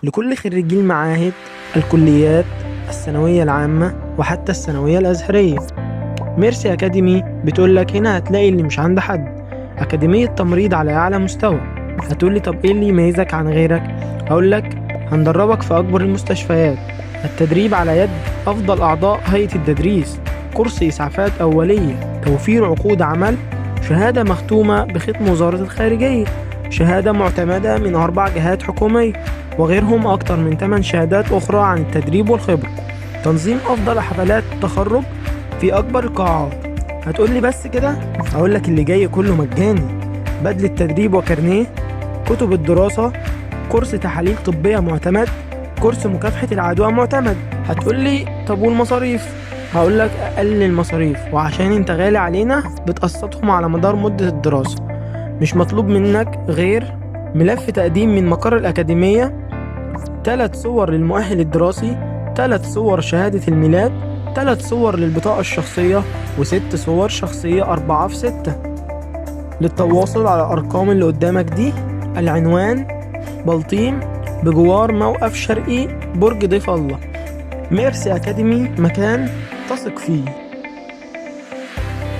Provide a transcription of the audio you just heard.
لكل خريجي المعاهد، الكليات، الثانوية العامة وحتى الثانوية الأزهرية. ميرسي أكاديمي بتقولك هنا هتلاقي اللي مش عند حد. أكاديمية تمريض على أعلى مستوى. هتقولي طب إيه اللي يميزك عن غيرك؟ هقولك هندربك في أكبر المستشفيات، التدريب على يد أفضل أعضاء هيئة التدريس، كورس إسعافات أولية، توفير عقود عمل، شهادة مختومة بختم وزارة الخارجية، شهادة معتمدة من 4 جهات حكومية، وغيرهم أكتر من 8 شهادات أخرى عن التدريب والخبرة. تنظيم أفضل حفلات التخرج في أكبر القاعات. هتقولي بس كده؟ هقولك اللي جاي كله مجاني: بدل التدريب وكارنيه، كتب الدراسة، كورس تحاليل طبية معتمد، كورس مكافحة العدوى معتمد. هتقولي طب والمصاريف؟ هقولك أقل المصاريف، وعشان انت غالي علينا بتقسطهم على مدار مدة الدراسة. مش مطلوب منك غير ملف تقديم من مقر الأكاديمية، 3 صور للمؤهل الدراسي، 3 صور شهادة الميلاد، 3 صور للبطاقة الشخصية، و6 صور شخصية 4 في 6. للتواصل على الأرقام اللي قدامك دي. العنوان: بلطيم بجوار موقف شرقي برج ضيف الله. ميرسي أكاديمي، مكان تثق فيه.